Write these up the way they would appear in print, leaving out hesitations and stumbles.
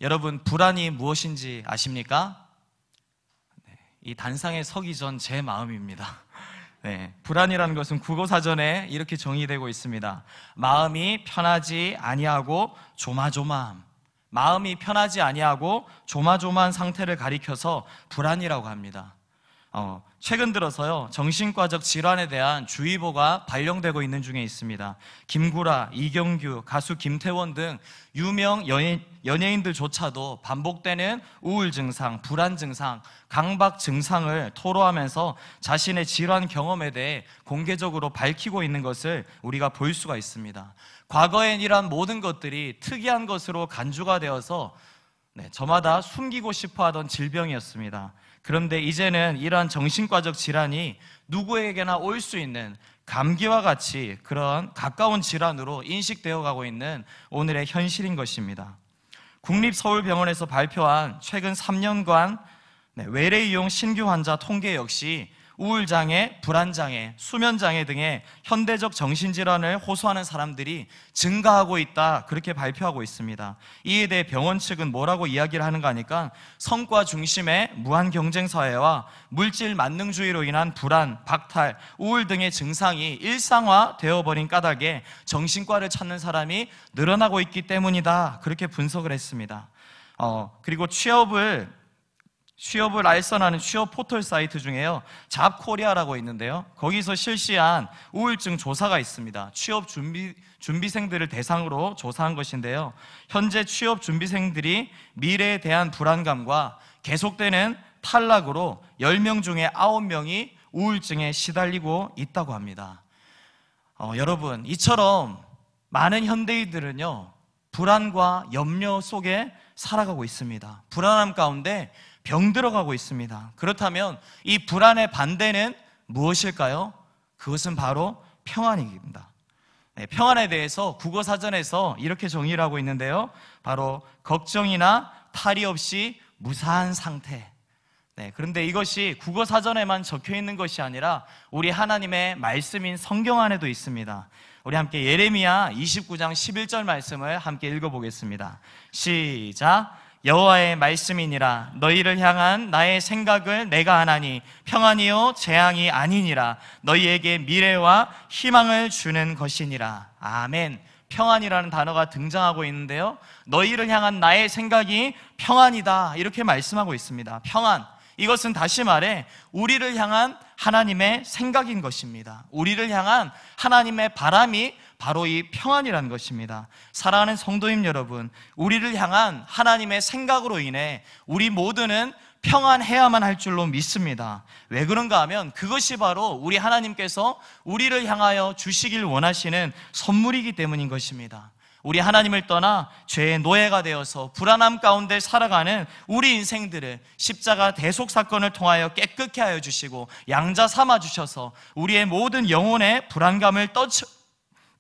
여러분, 불안이 무엇인지 아십니까? 이 단상에 서기 전 제 마음입니다. 불안이라는 것은 국어사전에 이렇게 정의되고 있습니다. 마음이 편하지 아니하고 조마조마함. 마음이 편하지 아니하고 조마조마한 상태를 가리켜서 불안이라고 합니다. 최근 들어서요, 정신과적 질환에 대한 주의보가 발령되고 있는 중에 있습니다. 김구라, 이경규, 가수 김태원 등 유명 연예인들조차도 반복되는 우울 증상, 불안 증상, 강박 증상을 토로하면서 자신의 질환 경험에 대해 공개적으로 밝히고 있는 것을 우리가 볼 수가 있습니다. 과거엔 이러한 모든 것들이 특이한 것으로 간주가 되어서 저마다 숨기고 싶어 하던 질병이었습니다. 그런데 이제는 이러한 정신과적 질환이 누구에게나 올 수 있는 감기와 같이 그런 가까운 질환으로 인식되어 가고 있는 오늘의 현실인 것입니다. 국립서울병원에서 발표한 최근 3년간 외래 이용 신규 환자 통계 역시 우울장애, 불안장애, 수면장애 등의 현대적 정신질환을 호소하는 사람들이 증가하고 있다, 그렇게 발표하고 있습니다. 이에 대해 병원 측은 뭐라고 이야기를 하는가 하니까 성과 중심의 무한 경쟁 사회와 물질 만능주의로 인한 불안, 박탈, 우울 등의 증상이 일상화 되어버린 까닭에 정신과를 찾는 사람이 늘어나고 있기 때문이다, 그렇게 분석을 했습니다. 그리고 취업을 알선하는 취업 포털 사이트 중에요, 잡코리아라고 있는데요, 거기서 실시한 우울증 조사가 있습니다. 취업 준비생들을 대상으로 조사한 것인데요, 현재 취업 준비생들이 미래에 대한 불안감과 계속되는 탈락으로 10명 중에 9명이 우울증에 시달리고 있다고 합니다. 여러분, 이처럼 많은 현대인들은요, 불안과 염려 속에 살아가고 있습니다. 불안함 가운데 병들어가고 있습니다. 그렇다면 이 불안의 반대는 무엇일까요? 그것은 바로 평안입니다. 평안에 대해서 국어사전에서 이렇게 정의를 하고 있는데요, 바로 걱정이나 탈이 없이 무사한 상태. 그런데 이것이 국어사전에만 적혀 있는 것이 아니라 우리 하나님의 말씀인 성경 안에도 있습니다. 우리 함께 예레미야 29장 11절 말씀을 함께 읽어보겠습니다. 시작. 여호와의 말씀이니라. 너희를 향한 나의 생각을 내가 아나니 평안이요 재앙이 아니니라. 너희에게 미래와 희망을 주는 것이니라. 아멘. 평안이라는 단어가 등장하고 있는데요, 너희를 향한 나의 생각이 평안이다, 이렇게 말씀하고 있습니다. 평안, 이것은 다시 말해 우리를 향한 하나님의 생각인 것입니다. 우리를 향한 하나님의 바람이 바로 이 평안이라는 것입니다. 사랑하는 성도님 여러분, 우리를 향한 하나님의 생각으로 인해 우리 모두는 평안해야만 할 줄로 믿습니다. 왜 그런가 하면 그것이 바로 우리 하나님께서 우리를 향하여 주시길 원하시는 선물이기 때문인 것입니다. 우리 하나님을 떠나 죄의 노예가 되어서 불안함 가운데 살아가는 우리 인생들을 십자가 대속 사건을 통하여 깨끗게 하여 주시고 양자 삼아 주셔서 우리의 모든 영혼의 불안감을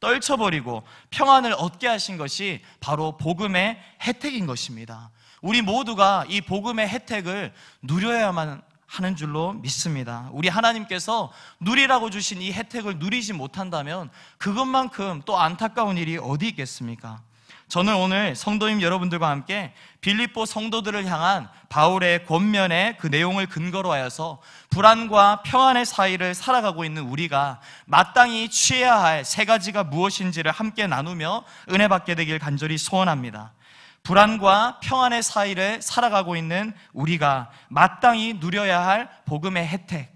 떨쳐버리고 평안을 얻게 하신 것이 바로 복음의 혜택인 것입니다. 우리 모두가 이 복음의 혜택을 누려야만 하는 줄로 믿습니다. 우리 하나님께서 누리라고 주신 이 혜택을 누리지 못한다면 그것만큼 또 안타까운 일이 어디 있겠습니까? 저는 오늘 성도님 여러분들과 함께 빌립보 성도들을 향한 바울의 권면의 그 내용을 근거로 하여서 불안과 평안의 사이를 살아가고 있는 우리가 마땅히 취해야 할 세 가지가 무엇인지를 함께 나누며 은혜 받게 되길 간절히 소원합니다. 불안과 평안의 사이를 살아가고 있는 우리가 마땅히 누려야 할 복음의 혜택,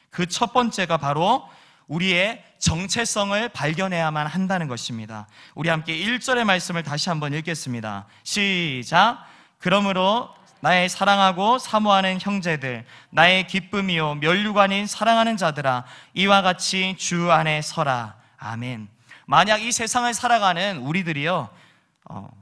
그 첫 번째가 바로 우리의 정체성을 발견해야만 한다는 것입니다. 우리 함께 1절의 말씀을 다시 한번 읽겠습니다. 시작. 그러므로 나의 사랑하고 사모하는 형제들, 나의 기쁨이요 면류관인 사랑하는 자들아, 이와 같이 주 안에 서라. 아멘. 만약 이 세상을 살아가는 우리들이요,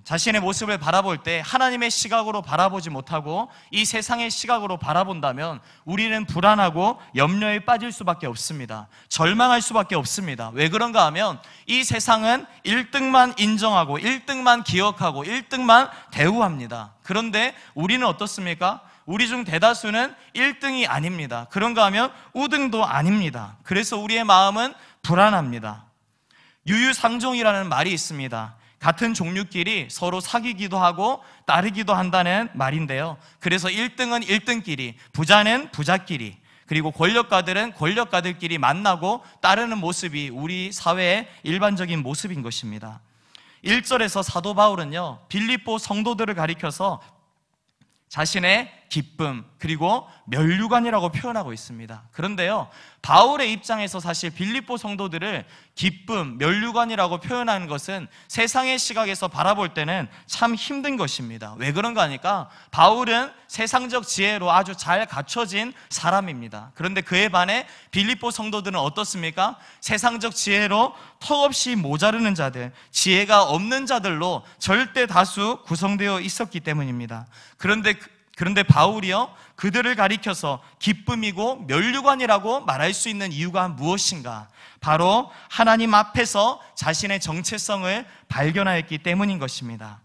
자신의 모습을 바라볼 때 하나님의 시각으로 바라보지 못하고 이 세상의 시각으로 바라본다면 우리는 불안하고 염려에 빠질 수밖에 없습니다. 절망할 수밖에 없습니다. 왜 그런가 하면 이 세상은 1등만 인정하고 1등만 기억하고 1등만 대우합니다. 그런데 우리는 어떻습니까? 우리 중 대다수는 1등이 아닙니다. 그런가 하면 우등도 아닙니다. 그래서 우리의 마음은 불안합니다. 유유상종이라는 말이 있습니다. 같은 종류끼리 서로 사귀기도 하고 따르기도 한다는 말인데요. 그래서 1등은 1등끼리, 부자는 부자끼리, 그리고 권력가들은 권력가들끼리 만나고 따르는 모습이 우리 사회의 일반적인 모습인 것입니다. 1절에서 사도 바울은요, 빌립보 성도들을 가리켜서 자신의 기쁨 그리고 면류관이라고 표현하고 있습니다. 그런데요, 바울의 입장에서 사실 빌립보 성도들을 기쁨, 면류관이라고 표현하는 것은 세상의 시각에서 바라볼 때는 참 힘든 것입니다. 왜 그런가 하니까 바울은 세상적 지혜로 아주 잘 갖춰진 사람입니다. 그런데 그에 반해 빌립보 성도들은 어떻습니까? 세상적 지혜로 턱없이 모자르는 자들, 지혜가 없는 자들로 절대 다수 구성되어 있었기 때문입니다. 그런데 바울이요, 그들을 가리켜서 기쁨이고 면류관이라고 말할 수 있는 이유가 무엇인가? 바로 하나님 앞에서 자신의 정체성을 발견하였기 때문인 것입니다.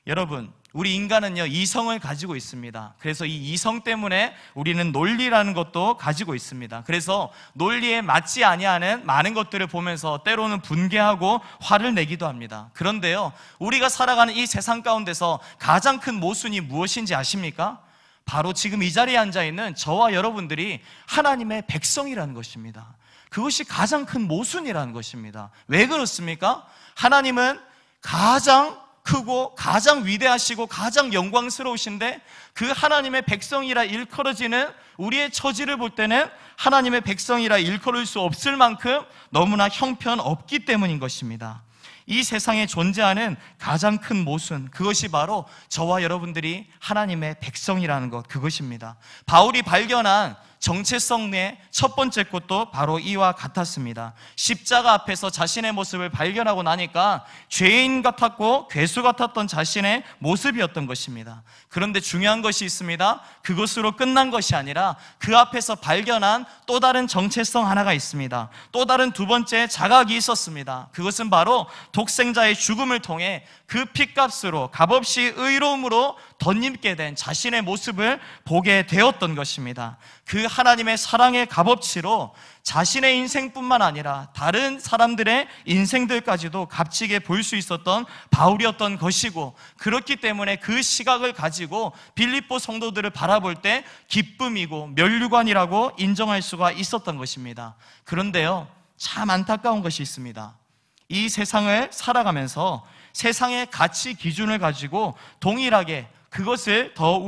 여러분, 우리 인간은요, 이성을 가지고 있습니다. 그래서 이 이성 때문에 우리는 논리라는 것도 가지고 있습니다. 그래서 논리에 맞지 아니하는 많은 것들을 보면서 때로는 분개하고 화를 내기도 합니다. 그런데요, 우리가 살아가는 이 세상 가운데서 가장 큰 모순이 무엇인지 아십니까? 바로 지금 이 자리에 앉아있는 저와 여러분들이 하나님의 백성이라는 것입니다. 그것이 가장 큰 모순이라는 것입니다. 왜 그렇습니까? 하나님은 가장 크고 가장 위대하시고 가장 영광스러우신데 그 하나님의 백성이라 일컬어지는 우리의 처지를 볼 때는 하나님의 백성이라 일컬을 수 없을 만큼 너무나 형편없기 때문인 것입니다. 이 세상에 존재하는 가장 큰 모순, 그것이 바로 저와 여러분들이 하나님의 백성이라는 것, 그것입니다. 바울이 발견한 정체성의 첫 번째 것도 바로 이와 같았습니다. 십자가 앞에서 자신의 모습을 발견하고 나니까 죄인 같았고 괴수 같았던 자신의 모습이었던 것입니다. 그런데 중요한 것이 있습니다. 그것으로 끝난 것이 아니라 그 앞에서 발견한 또 다른 정체성 하나가 있습니다. 또 다른 두 번째 자각이 있었습니다. 그것은 바로 독생자의 죽음을 통해 그 핏값으로 값없이 의로움으로 덧입게 된 자신의 모습을 보게 되었던 것입니다. 그 하나님의 사랑의 값어치로 자신의 인생뿐만 아니라 다른 사람들의 인생들까지도 값지게 볼 수 있었던 바울이었던 것이고, 그렇기 때문에 그 시각을 가지고 빌립보 성도들을 바라볼 때 기쁨이고 면류관이라고 인정할 수가 있었던 것입니다. 그런데요, 참 안타까운 것이 있습니다. 이 세상을 살아가면서 세상의 가치 기준을 가지고 동일하게 그것을 더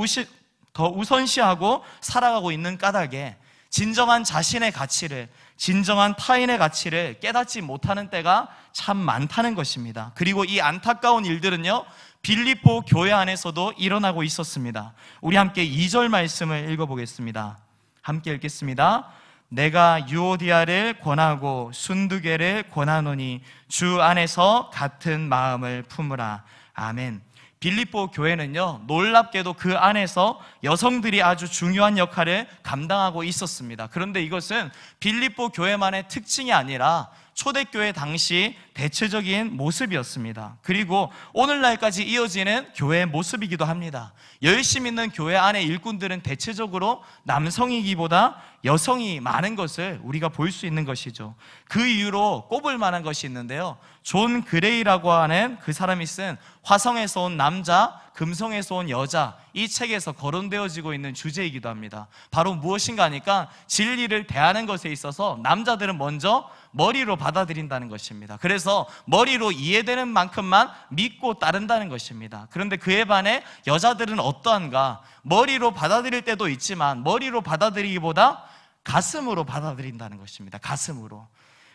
우선시하고 살아가고 있는 까닭에 진정한 자신의 가치를, 진정한 타인의 가치를 깨닫지 못하는 때가 참 많다는 것입니다. 그리고 이 안타까운 일들은요, 빌립보 교회 안에서도 일어나고 있었습니다. 우리 함께 2절 말씀을 읽어보겠습니다. 함께 읽겠습니다. 내가 유오디아를 권하고 순두개를 권하노니 주 안에서 같은 마음을 품으라. 아멘. 빌립보 교회는요, 놀랍게도 그 안에서 여성들이 아주 중요한 역할을 감당하고 있었습니다. 그런데 이것은 빌립보 교회만의 특징이 아니라 초대교회 당시 대체적인 모습이었습니다. 그리고 오늘날까지 이어지는 교회의 모습이기도 합니다. 열심히 있는 교회 안의 일꾼들은 대체적으로 남성이기보다 여성이 많은 것을 우리가 볼 수 있는 것이죠. 그 이유로 꼽을 만한 것이 있는데요, 존 그레이라고 하는 그 사람이 쓴 화성에서 온 남자, 금성에서 온 여자, 이 책에서 거론되어지고 있는 주제이기도 합니다. 바로 무엇인가 하니까 진리를 대하는 것에 있어서 남자들은 먼저 머리로 받아들인다는 것입니다. 그래서 머리로 이해되는 만큼만 믿고 따른다는 것입니다. 그런데 그에 반해 여자들은 어떠한가? 머리로 받아들일 때도 있지만 머리로 받아들이기보다 가슴으로 받아들인다는 것입니다. 가슴으로.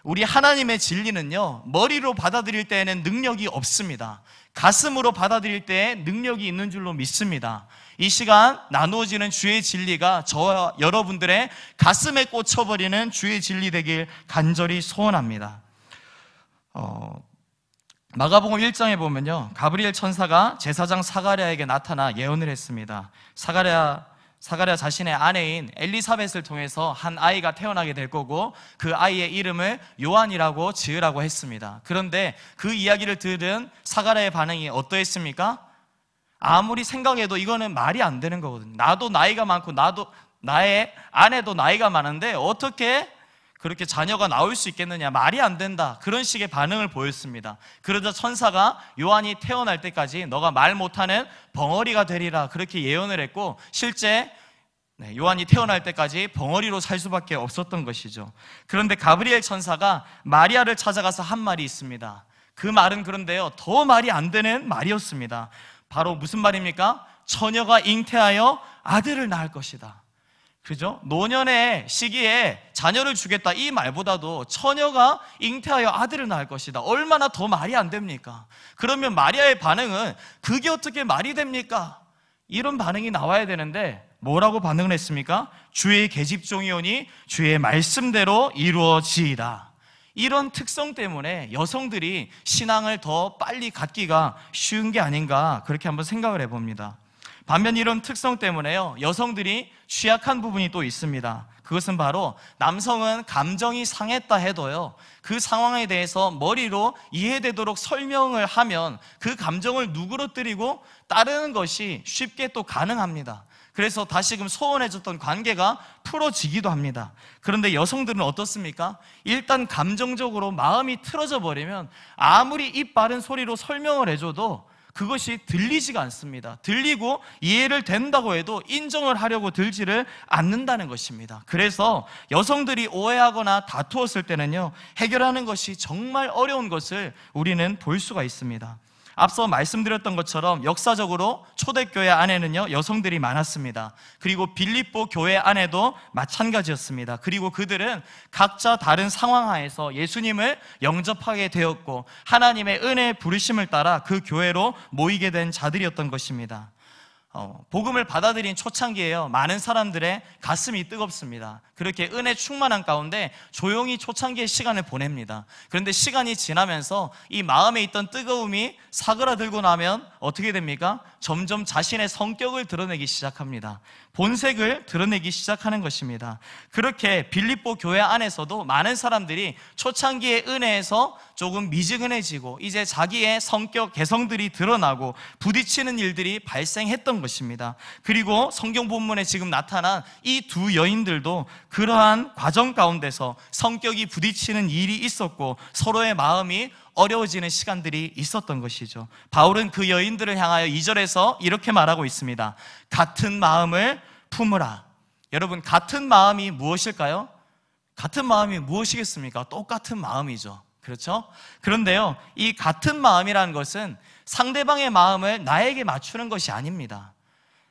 우리 하나님의 진리는요, 머리로 받아들일 때에는 능력이 없습니다. 가슴으로 받아들일 때에 능력이 있는 줄로 믿습니다. 이 시간 나누어지는 주의 진리가 저와 여러분들의 가슴에 꽂혀버리는 주의 진리 되길 간절히 소원합니다. 마가복음 1장에 보면요, 가브리엘 천사가 제사장 사가랴에게 나타나 예언을 했습니다. 사가랴 자신의 아내인 엘리사벳을 통해서 한 아이가 태어나게 될 거고 그 아이의 이름을 요한이라고 지으라고 했습니다. 그런데 그 이야기를 들은 사가랴의 반응이 어떠했습니까? 아무리 생각해도 이거는 말이 안 되는 거거든요. 나도 나이가 많고 나의 아내도 나이가 많은데 어떻게 그렇게 자녀가 나올 수 있겠느냐, 말이 안 된다, 그런 식의 반응을 보였습니다. 그러자 천사가 요한이 태어날 때까지 너가 말 못하는 벙어리가 되리라, 그렇게 예언을 했고, 실제 요한이 태어날 때까지 벙어리로 살 수밖에 없었던 것이죠. 그런데 가브리엘 천사가 마리아를 찾아가서 한 말이 있습니다. 그 말은 그런데요, 더 말이 안 되는 말이었습니다. 바로 무슨 말입니까? 처녀가 잉태하여 아들을 낳을 것이다. 그죠? 노년의 시기에 자녀를 주겠다, 이 말보다도 처녀가 잉태하여 아들을 낳을 것이다, 얼마나 더 말이 안 됩니까? 그러면 마리아의 반응은 그게 어떻게 말이 됩니까? 이런 반응이 나와야 되는데 뭐라고 반응을 했습니까? 주의 계집종이오니 주의 말씀대로 이루어지이다. 이런 특성 때문에 여성들이 신앙을 더 빨리 갖기가 쉬운 게 아닌가, 그렇게 한번 생각을 해봅니다. 반면 이런 특성 때문에요, 여성들이 취약한 부분이 또 있습니다. 그것은 바로 남성은 감정이 상했다 해도요, 그 상황에 대해서 머리로 이해되도록 설명을 하면 그 감정을 누그러뜨리고 따르는 것이 쉽게 또 가능합니다. 그래서 다시금 소원해졌던 관계가 풀어지기도 합니다. 그런데 여성들은 어떻습니까? 일단 감정적으로 마음이 틀어져 버리면 아무리 입 바른 소리로 설명을 해줘도 그것이 들리지가 않습니다. 들리고 이해를 된다고 해도 인정을 하려고 들지를 않는다는 것입니다. 그래서 여성들이 오해하거나 다투었을 때는요, 해결하는 것이 정말 어려운 것을 우리는 볼 수가 있습니다. 앞서 말씀드렸던 것처럼 역사적으로 초대교회 안에는요, 여성들이 많았습니다. 그리고 빌립보 교회 안에도 마찬가지였습니다. 그리고 그들은 각자 다른 상황 하에서 예수님을 영접하게 되었고 하나님의 은혜의 부르심을 따라 그 교회로 모이게 된 자들이었던 것입니다. 복음을 받아들인 초창기에요, 많은 사람들의 가슴이 뜨겁습니다. 그렇게 은혜 충만한 가운데 조용히 초창기의 시간을 보냅니다. 그런데 시간이 지나면서 이 마음에 있던 뜨거움이 사그라들고 나면 어떻게 됩니까? 점점 자신의 성격을 드러내기 시작합니다. 본색을 드러내기 시작하는 것입니다. 그렇게 빌립보 교회 안에서도 많은 사람들이 초창기의 은혜에서 조금 미지근해지고 이제 자기의 성격, 개성들이 드러나고 부딪히는 일들이 발생했던 것입니다. 그리고 성경 본문에 지금 나타난 이 두 여인들도 그러한 과정 가운데서 성격이 부딪히는 일이 있었고 서로의 마음이 어려워지는 시간들이 있었던 것이죠. 바울은 그 여인들을 향하여 2절에서 이렇게 말하고 있습니다. 같은 마음을 품으라. 여러분, 같은 마음이 무엇일까요? 같은 마음이 무엇이겠습니까? 똑같은 마음이죠. 그렇죠? 그런데요, 이 같은 마음이라는 것은 상대방의 마음을 나에게 맞추는 것이 아닙니다.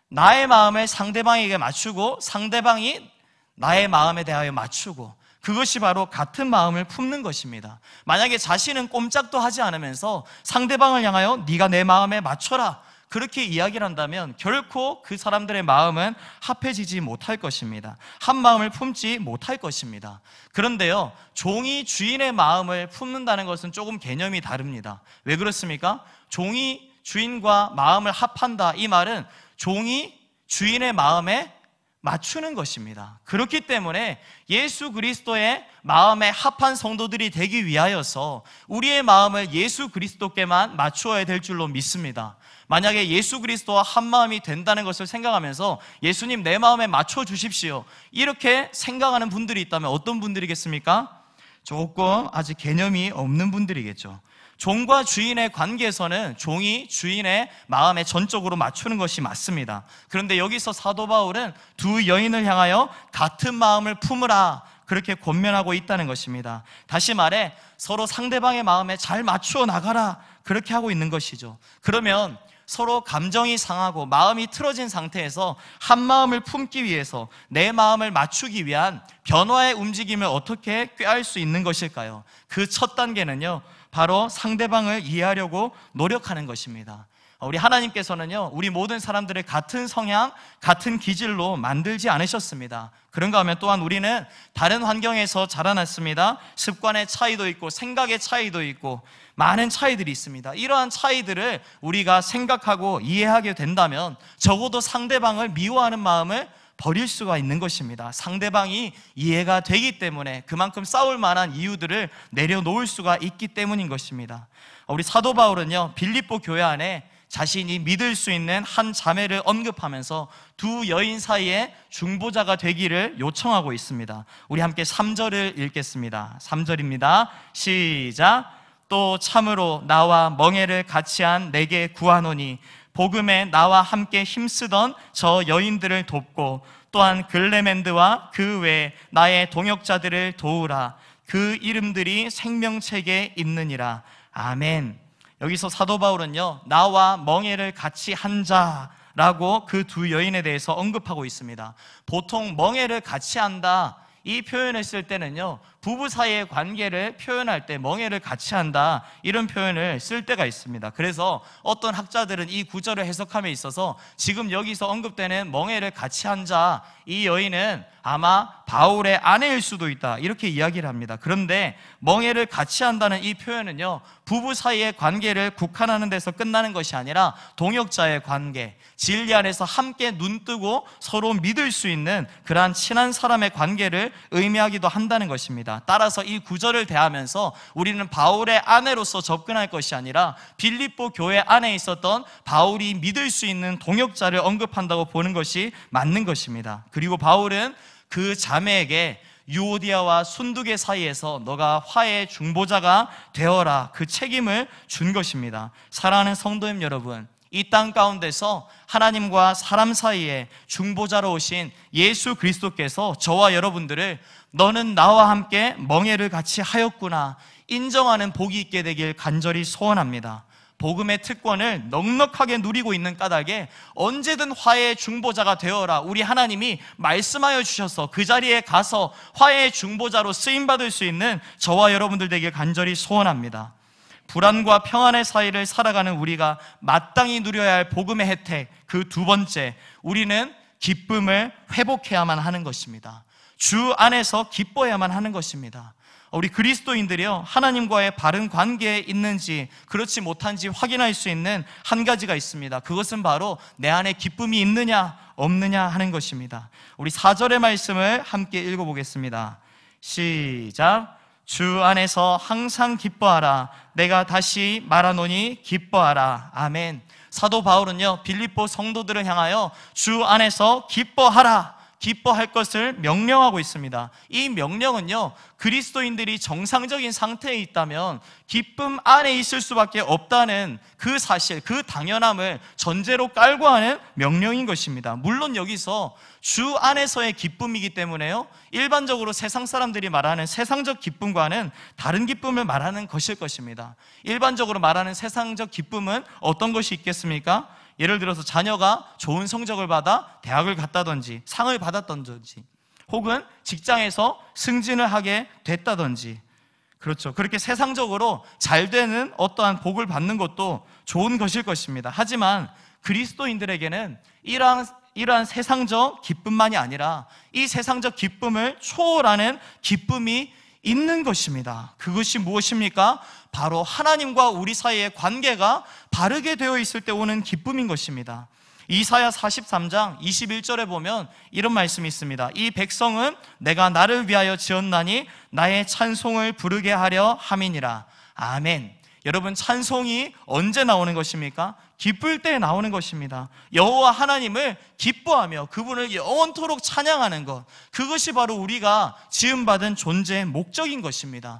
나의 마음을 상대방에게 맞추고 상대방이 나의 마음에 대하여 맞추고, 그것이 바로 같은 마음을 품는 것입니다. 만약에 자신은 꼼짝도 하지 않으면서 상대방을 향하여 네가 내 마음에 맞춰라, 그렇게 이야기를 한다면 결코 그 사람들의 마음은 합해지지 못할 것입니다. 한 마음을 품지 못할 것입니다. 그런데요, 종이 주인의 마음을 품는다는 것은 조금 개념이 다릅니다. 왜 그렇습니까? 종이 주인과 마음을 합한다, 이 말은 종이 주인의 마음에 맞추는 것입니다. 그렇기 때문에 예수 그리스도의 마음에 합한 성도들이 되기 위하여서 우리의 마음을 예수 그리스도께만 맞추어야 될 줄로 믿습니다. 만약에 예수 그리스도와 한 마음이 된다는 것을 생각하면서 예수님 내 마음에 맞춰 주십시오, 이렇게 생각하는 분들이 있다면 어떤 분들이겠습니까? 조금 아직 개념이 없는 분들이겠죠. 종과 주인의 관계에서는 종이 주인의 마음에 전적으로 맞추는 것이 맞습니다. 그런데 여기서 사도 바울은 두 여인을 향하여 같은 마음을 품으라, 그렇게 권면하고 있다는 것입니다. 다시 말해 서로 상대방의 마음에 잘 맞추어 나가라, 그렇게 하고 있는 것이죠. 그러면 서로 감정이 상하고 마음이 틀어진 상태에서 한 마음을 품기 위해서 내 마음을 맞추기 위한 변화의 움직임을 어떻게 꾀할 수 있는 것일까요? 그 첫 단계는요, 바로 상대방을 이해하려고 노력하는 것입니다. 우리 하나님께서는요, 우리 모든 사람들의 같은 성향, 같은 기질로 만들지 않으셨습니다. 그런가 하면 또한 우리는 다른 환경에서 자라났습니다. 습관의 차이도 있고 생각의 차이도 있고 많은 차이들이 있습니다. 이러한 차이들을 우리가 생각하고 이해하게 된다면 적어도 상대방을 미워하는 마음을 버릴 수가 있는 것입니다. 상대방이 이해가 되기 때문에 그만큼 싸울 만한 이유들을 내려놓을 수가 있기 때문인 것입니다. 우리 사도 바울은요, 빌립보 교회 안에 자신이 믿을 수 있는 한 자매를 언급하면서 두 여인 사이에 중보자가 되기를 요청하고 있습니다. 우리 함께 3절을 읽겠습니다. 3절입니다. 시작. 또 참으로 나와 멍에를 같이 한 내게 구하노니 복음에 나와 함께 힘쓰던 저 여인들을 돕고 또한 글레멘드와 그 외 나의 동역자들을 도우라. 그 이름들이 생명책에 있느니라. 아멘. 여기서 사도 바울은요, 나와 멍에를 같이 한 자라고 그 두 여인에 대해서 언급하고 있습니다. 보통 멍에를 같이 한다, 이 표현을 쓸 때는요, 부부 사이의 관계를 표현할 때 멍에를 같이 한다, 이런 표현을 쓸 때가 있습니다. 그래서 어떤 학자들은 이 구절을 해석함에 있어서 지금 여기서 언급되는 멍에를 같이 한 자, 이 여인은 아마 바울의 아내일 수도 있다, 이렇게 이야기를 합니다. 그런데 멍에를 같이 한다는 이 표현은요, 부부 사이의 관계를 국한하는 데서 끝나는 것이 아니라 동역자의 관계, 진리 안에서 함께 눈뜨고 서로 믿을 수 있는 그러한 친한 사람의 관계를 의미하기도 한다는 것입니다. 따라서 이 구절을 대하면서 우리는 바울의 아내로서 접근할 것이 아니라 빌립보 교회 안에 있었던 바울이 믿을 수 있는 동역자를 언급한다고 보는 것이 맞는 것입니다. 그리고 바울은 그 자매에게 유오디아와 순두계 사이에서 너가 화해의 중보자가 되어라, 그 책임을 준 것입니다. 사랑하는 성도님 여러분, 이 땅 가운데서 하나님과 사람 사이에 중보자로 오신 예수 그리스도께서 저와 여러분들을 너는 나와 함께 멍에를 같이 하였구나 인정하는 복이 있게 되길 간절히 소원합니다. 복음의 특권을 넉넉하게 누리고 있는 까닭에 언제든 화해의 중보자가 되어라, 우리 하나님이 말씀하여 주셔서 그 자리에 가서 화해의 중보자로 쓰임받을 수 있는 저와 여러분들 되길 간절히 소원합니다. 불안과 평안의 사이를 살아가는 우리가 마땅히 누려야 할 복음의 혜택, 그 두 번째, 우리는 기쁨을 회복해야만 하는 것입니다. 주 안에서 기뻐야만 하는 것입니다. 우리 그리스도인들이요, 하나님과의 바른 관계에 있는지 그렇지 못한지 확인할 수 있는 한 가지가 있습니다. 그것은 바로 내 안에 기쁨이 있느냐 없느냐 하는 것입니다. 우리 4절의 말씀을 함께 읽어보겠습니다. 시작. 주 안에서 항상 기뻐하라. 내가 다시 말하노니 기뻐하라. 아멘. 사도 바울은요, 빌립보 성도들을 향하여 주 안에서 기뻐하라, 기뻐할 것을 명령하고 있습니다. 이 명령은요, 그리스도인들이 정상적인 상태에 있다면 기쁨 안에 있을 수밖에 없다는 그 사실, 그 당연함을 전제로 깔고 하는 명령인 것입니다. 물론 여기서 주 안에서의 기쁨이기 때문에요, 일반적으로 세상 사람들이 말하는 세상적 기쁨과는 다른 기쁨을 말하는 것일 것입니다. 일반적으로 말하는 세상적 기쁨은 어떤 것이 있겠습니까? 예를 들어서 자녀가 좋은 성적을 받아 대학을 갔다든지 상을 받았다든지, 혹은 직장에서 승진을 하게 됐다든지, 그렇죠. 그렇게 세상적으로 잘 되는 어떠한 복을 받는 것도 좋은 것일 것입니다. 하지만 그리스도인들에게는 이러한 세상적 기쁨만이 아니라 이 세상적 기쁨을 초월하는 기쁨이 있는 것입니다. 그것이 무엇입니까? 바로 하나님과 우리 사이의 관계가 바르게 되어 있을 때 오는 기쁨인 것입니다. 이사야 43장 21절에 보면 이런 말씀이 있습니다. 이 백성은 내가 나를 위하여 지었나니 나의 찬송을 부르게 하려 함이니라. 아멘. 여러분, 찬송이 언제 나오는 것입니까? 기쁠 때 나오는 것입니다. 여호와 하나님을 기뻐하며 그분을 영원토록 찬양하는 것, 그것이 바로 우리가 지음받은 존재의 목적인 것입니다.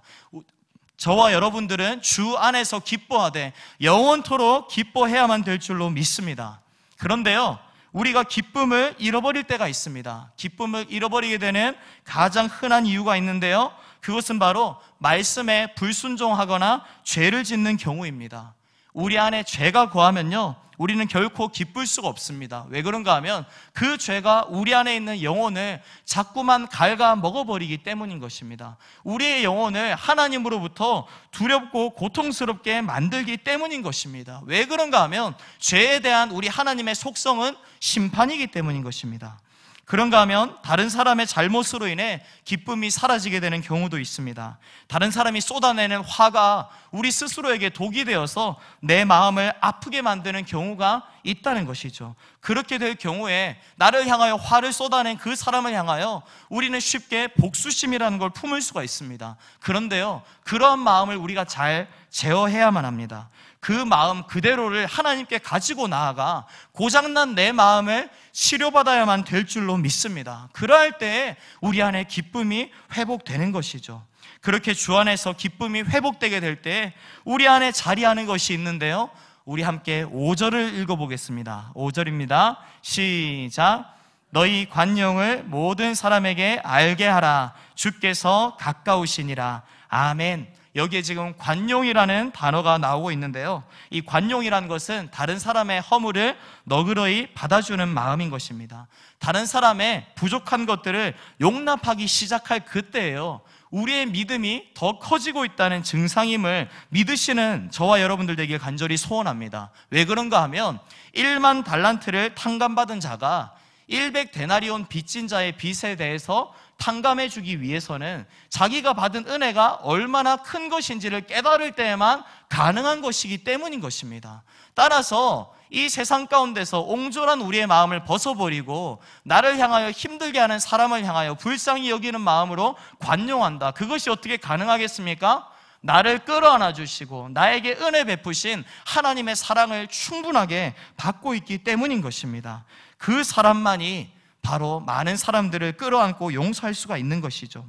저와 여러분들은 주 안에서 기뻐하되 영원토록 기뻐해야만 될 줄로 믿습니다. 그런데요, 우리가 기쁨을 잃어버릴 때가 있습니다. 기쁨을 잃어버리게 되는 가장 흔한 이유가 있는데요, 그것은 바로 말씀에 불순종하거나 죄를 짓는 경우입니다. 우리 안에 죄가 거하면요, 우리는 결코 기쁠 수가 없습니다. 왜 그런가 하면 그 죄가 우리 안에 있는 영혼을 자꾸만 갉아 먹어버리기 때문인 것입니다. 우리의 영혼을 하나님으로부터 두렵고 고통스럽게 만들기 때문인 것입니다. 왜 그런가 하면 죄에 대한 우리 하나님의 속성은 심판이기 때문인 것입니다. 그런가 하면 다른 사람의 잘못으로 인해 기쁨이 사라지게 되는 경우도 있습니다. 다른 사람이 쏟아내는 화가 우리 스스로에게 독이 되어서 내 마음을 아프게 만드는 경우가 있다는 것이죠. 그렇게 될 경우에 나를 향하여 화를 쏟아낸 그 사람을 향하여 우리는 쉽게 복수심이라는 걸 품을 수가 있습니다. 그런데요, 그러한 마음을 우리가 잘 제어해야만 합니다. 그 마음 그대로를 하나님께 가지고 나아가 고장난 내 마음을 치료받아야만 될 줄로 믿습니다. 그러할 때에 우리 안에 기쁨이 회복되는 것이죠. 그렇게 주 안에서 기쁨이 회복되게 될 때 우리 안에 자리하는 것이 있는데요, 우리 함께 5절을 읽어보겠습니다. 5절입니다. 시작. 너희 관용을 모든 사람에게 알게 하라. 주께서 가까우시니라. 아멘. 여기에 지금 관용이라는 단어가 나오고 있는데요, 이 관용이라는 것은 다른 사람의 허물을 너그러이 받아주는 마음인 것입니다. 다른 사람의 부족한 것들을 용납하기 시작할 그때예요, 우리의 믿음이 더 커지고 있다는 증상임을 믿으시는 저와 여러분들 되길 간절히 소원합니다. 왜 그런가 하면 1만 달란트를 탕감받은 자가 100데나리온 빚진 자의 빚에 대해서 탕감해 주기 위해서는 자기가 받은 은혜가 얼마나 큰 것인지를 깨달을 때에만 가능한 것이기 때문인 것입니다. 따라서 이 세상 가운데서 옹졸한 우리의 마음을 벗어버리고 나를 향하여 힘들게 하는 사람을 향하여 불쌍히 여기는 마음으로 관용한다. 그것이 어떻게 가능하겠습니까? 나를 끌어안아 주시고 나에게 은혜 베푸신 하나님의 사랑을 충분하게 받고 있기 때문인 것입니다. 그 사람만이 바로 많은 사람들을 끌어안고 용서할 수가 있는 것이죠.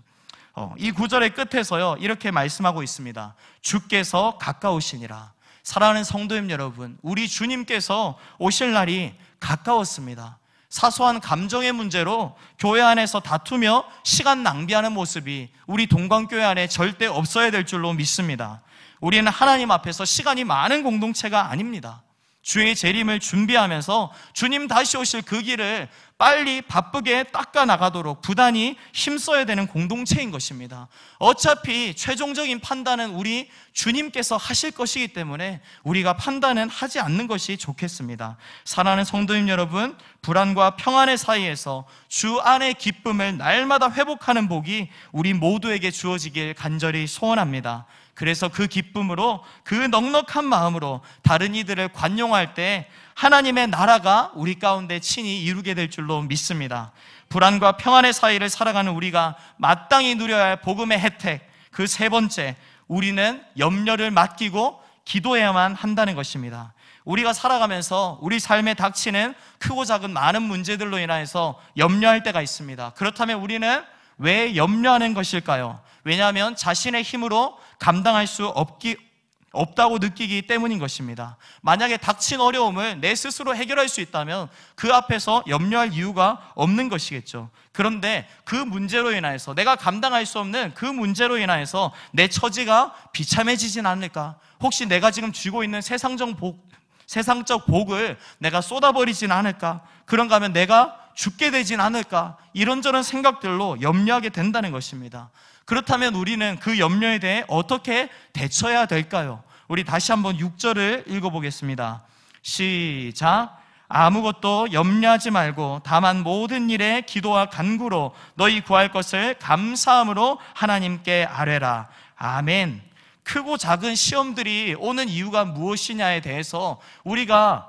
이 구절의 끝에서요, 이렇게 말씀하고 있습니다. 주께서 가까우시니라. 사랑하는 성도님 여러분, 우리 주님께서 오실 날이 가까웠습니다. 사소한 감정의 문제로 교회 안에서 다투며 시간 낭비하는 모습이 우리 동광교회 안에 절대 없어야 될 줄로 믿습니다. 우리는 하나님 앞에서 시간이 많은 공동체가 아닙니다. 주의 재림을 준비하면서 주님 다시 오실 그 길을 빨리 바쁘게 닦아 나가도록 부단히 힘써야 되는 공동체인 것입니다. 어차피 최종적인 판단은 우리 주님께서 하실 것이기 때문에 우리가 판단은 하지 않는 것이 좋겠습니다. 사랑하는 성도님 여러분, 불안과 평안의 사이에서 주 안의 기쁨을 날마다 회복하는 복이 우리 모두에게 주어지길 간절히 소원합니다. 그래서 그 기쁨으로, 그 넉넉한 마음으로 다른 이들을 관용할 때 하나님의 나라가 우리 가운데 친히 이루게 될 줄로 믿습니다. 불안과 평안의 사이를 살아가는 우리가 마땅히 누려야 할 복음의 혜택, 그 세 번째, 우리는 염려를 맡기고 기도해야만 한다는 것입니다. 우리가 살아가면서 우리 삶에 닥치는 크고 작은 많은 문제들로 인해서 염려할 때가 있습니다. 그렇다면 우리는 왜 염려하는 것일까요? 왜냐하면 자신의 힘으로 감당할 수 없다고 느끼기 때문인 것입니다. 만약에 닥친 어려움을 내 스스로 해결할 수 있다면 그 앞에서 염려할 이유가 없는 것이겠죠. 그런데 그 문제로 인해서, 내가 감당할 수 없는 그 문제로 인해서 내 처지가 비참해지진 않을까? 혹시 내가 지금 쥐고 있는 세상적 복을 내가 쏟아버리진 않을까? 그런가 하면 내가 죽게 되진 않을까? 이런저런 생각들로 염려하게 된다는 것입니다. 그렇다면 우리는 그 염려에 대해 어떻게 대처해야 될까요? 우리 다시 한번 6절을 읽어보겠습니다. 시작. 아무것도 염려하지 말고 다만 모든 일에 기도와 간구로 너희 구할 것을 감사함으로 하나님께 아뢰라. 아멘. 크고 작은 시험들이 오는 이유가 무엇이냐에 대해서 우리가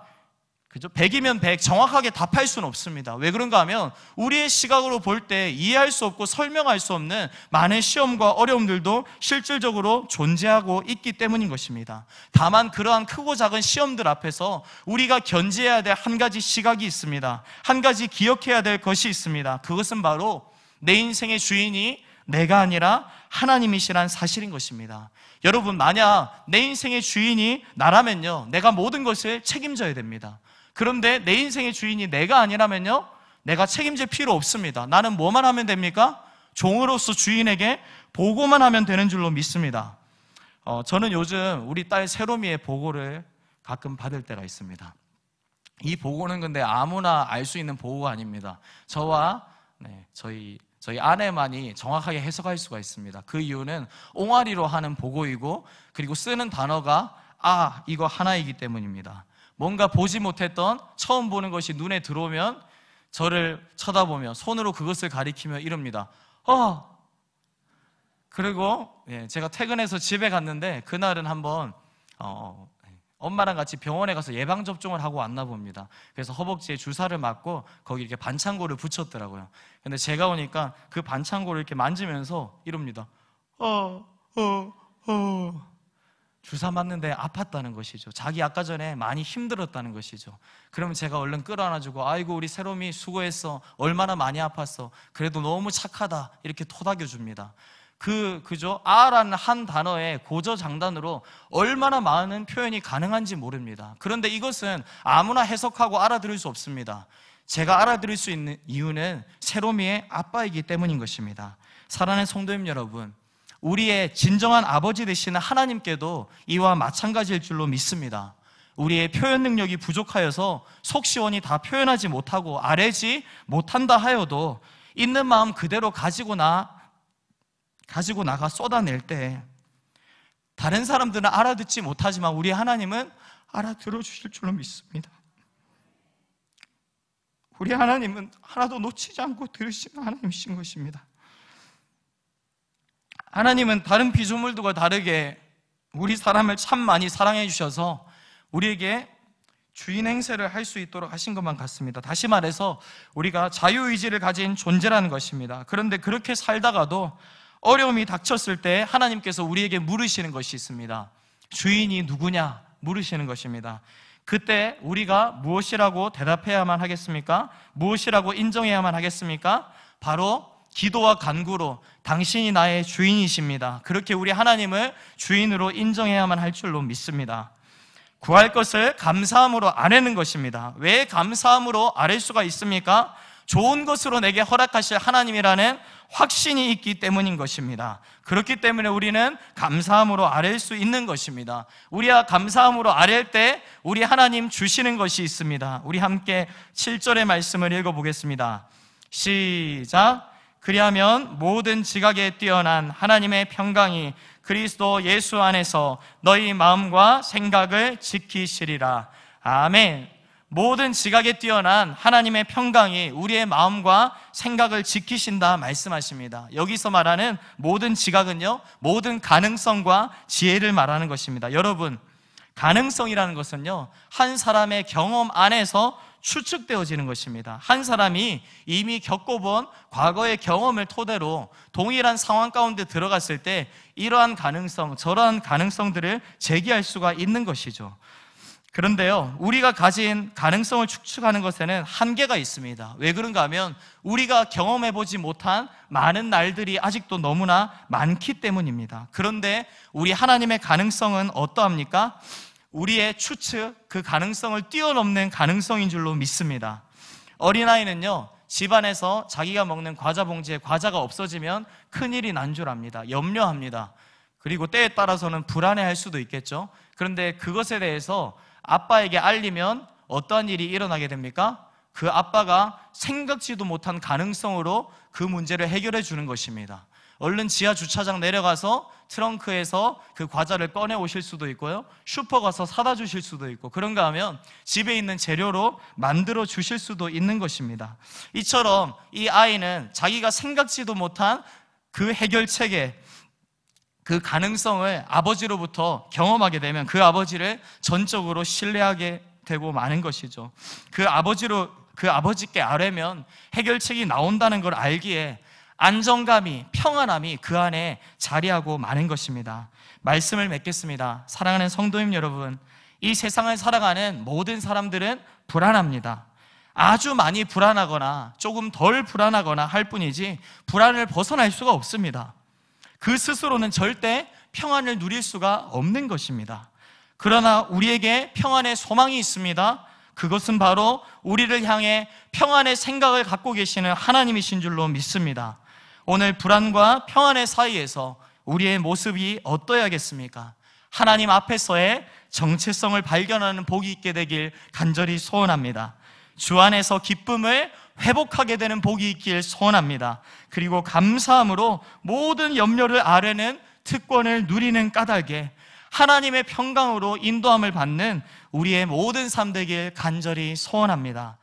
100이면 100 정확하게 답할 수는 없습니다. 왜 그런가 하면 우리의 시각으로 볼 때 이해할 수 없고 설명할 수 없는 많은 시험과 어려움들도 실질적으로 존재하고 있기 때문인 것입니다. 다만 그러한 크고 작은 시험들 앞에서 우리가 견지해야 될 한 가지 시각이 있습니다. 한 가지 기억해야 될 것이 있습니다. 그것은 바로 내 인생의 주인이 내가 아니라 하나님이시란 사실인 것입니다. 여러분, 만약 내 인생의 주인이 나라면요, 내가 모든 것을 책임져야 됩니다. 그런데 내 인생의 주인이 내가 아니라면요, 내가 책임질 필요 없습니다. 나는 뭐만 하면 됩니까? 종으로서 주인에게 보고만 하면 되는 줄로 믿습니다. 저는 요즘 우리 딸 세롬이의 보고를 가끔 받을 때가 있습니다. 이 보고는 근데 아무나 알 수 있는 보고가 아닙니다. 저와 저희 아내만이 정확하게 해석할 수가 있습니다. 그 이유는 옹알이로 하는 보고이고, 그리고 쓰는 단어가 이거 하나이기 때문입니다. 뭔가 보지 못했던 처음 보는 것이 눈에 들어오면 저를 쳐다보며 손으로 그것을 가리키며 이럽니다. 그리고 제가 퇴근해서 집에 갔는데 그날은 한번 엄마랑 같이 병원에 가서 예방접종을 하고 왔나 봅니다. 그래서 허벅지에 주사를 맞고 거기 이렇게 반창고를 붙였더라고요. 근데 제가 오니까 그 반창고를 이렇게 만지면서 이럽니다. 주사 맞는데 아팠다는 것이죠. 자기 아까 전에 많이 힘들었다는 것이죠. 그러면 제가 얼른 끌어안아주고, 아이고 우리 새롬이 수고했어, 얼마나 많이 아팠어, 그래도 너무 착하다, 이렇게 토닥여줍니다. 그죠? 아라는 한 단어의 고저장단으로 얼마나 많은 표현이 가능한지 모릅니다. 그런데 이것은 아무나 해석하고 알아들을 수 없습니다. 제가 알아들을 수 있는 이유는 새롬이의 아빠이기 때문인 것입니다. 사랑하는 성도님 여러분, 우리의 진정한 아버지 되시는 하나님께도 이와 마찬가지일 줄로 믿습니다. 우리의 표현 능력이 부족하여서 속 시원히 다 표현하지 못하고 아뢰지 못한다 하여도 있는 마음 그대로 가지고 나가 쏟아낼 때 다른 사람들은 알아듣지 못하지만 우리 하나님은 알아들어 주실 줄로 믿습니다. 우리 하나님은 하나도 놓치지 않고 들으시는 하나님이신 것입니다. 하나님은 다른 피조물들과 다르게 우리 사람을 참 많이 사랑해 주셔서 우리에게 주인 행세를 할 수 있도록 하신 것만 같습니다. 다시 말해서 우리가 자유의지를 가진 존재라는 것입니다. 그런데 그렇게 살다가도 어려움이 닥쳤을 때 하나님께서 우리에게 물으시는 것이 있습니다. 주인이 누구냐 물으시는 것입니다. 그때 우리가 무엇이라고 대답해야만 하겠습니까? 무엇이라고 인정해야만 하겠습니까? 바로 기도와 간구로 당신이 나의 주인이십니다, 그렇게 우리 하나님을 주인으로 인정해야만 할 줄로 믿습니다. 구할 것을 감사함으로 아뢰는 것입니다. 왜 감사함으로 아뢰 수가 있습니까? 좋은 것으로 내게 허락하실 하나님이라는 확신이 있기 때문인 것입니다. 그렇기 때문에 우리는 감사함으로 아뢰 수 있는 것입니다. 우리가 감사함으로 아뢰 때 우리 하나님 주시는 것이 있습니다. 우리 함께 7절의 말씀을 읽어보겠습니다. 시작. 그리하면 모든 지각에 뛰어난 하나님의 평강이 그리스도 예수 안에서 너희 마음과 생각을 지키시리라. 아멘. 모든 지각에 뛰어난 하나님의 평강이 우리의 마음과 생각을 지키신다 말씀하십니다. 여기서 말하는 모든 지각은요, 모든 가능성과 지혜를 말하는 것입니다. 여러분, 가능성이라는 것은요, 한 사람의 경험 안에서 추측되어지는 것입니다. 한 사람이 이미 겪어본 과거의 경험을 토대로 동일한 상황 가운데 들어갔을 때 이러한 가능성, 저러한 가능성들을 제기할 수가 있는 것이죠. 그런데요, 우리가 가진 가능성을 추측하는 것에는 한계가 있습니다. 왜 그런가 하면 우리가 경험해보지 못한 많은 날들이 아직도 너무나 많기 때문입니다. 그런데 우리 하나님의 가능성은 어떠합니까? 우리의 추측, 그 가능성을 뛰어넘는 가능성인 줄로 믿습니다. 어린아이는요, 집안에서 자기가 먹는 과자 봉지에 과자가 없어지면 큰일이 난 줄 압니다. 염려합니다. 그리고 때에 따라서는 불안해할 수도 있겠죠. 그런데 그것에 대해서 아빠에게 알리면 어떠한 일이 일어나게 됩니까? 그 아빠가 생각지도 못한 가능성으로 그 문제를 해결해 주는 것입니다. 얼른 지하 주차장 내려가서 트렁크에서 그 과자를 꺼내 오실 수도 있고요, 슈퍼 가서 사다 주실 수도 있고, 그런가 하면 집에 있는 재료로 만들어 주실 수도 있는 것입니다. 이처럼 이 아이는 자기가 생각지도 못한 그 해결책에 그 가능성을 아버지로부터 경험하게 되면 그 아버지를 전적으로 신뢰하게 되고 마는 것이죠. 그 아버지께 아뢰면 해결책이 나온다는 걸 알기에 안정감이, 평안함이 그 안에 자리하고 마는 것입니다. 말씀을 맺겠습니다. 사랑하는 성도님 여러분, 이 세상을 살아가는 모든 사람들은 불안합니다. 아주 많이 불안하거나 조금 덜 불안하거나 할 뿐이지 불안을 벗어날 수가 없습니다. 그 스스로는 절대 평안을 누릴 수가 없는 것입니다. 그러나 우리에게 평안의 소망이 있습니다. 그것은 바로 우리를 향해 평안의 생각을 갖고 계시는 하나님이신 줄로 믿습니다. 오늘 불안과 평안의 사이에서 우리의 모습이 어떠해야겠습니까? 하나님 앞에서의 정체성을 발견하는 복이 있게 되길 간절히 소원합니다. 주 안에서 기쁨을 회복하게 되는 복이 있길 소원합니다. 그리고 감사함으로 모든 염려를 아뢰는 특권을 누리는 까닭에 하나님의 평강으로 인도함을 받는 우리의 모든 삶 되길 간절히 소원합니다.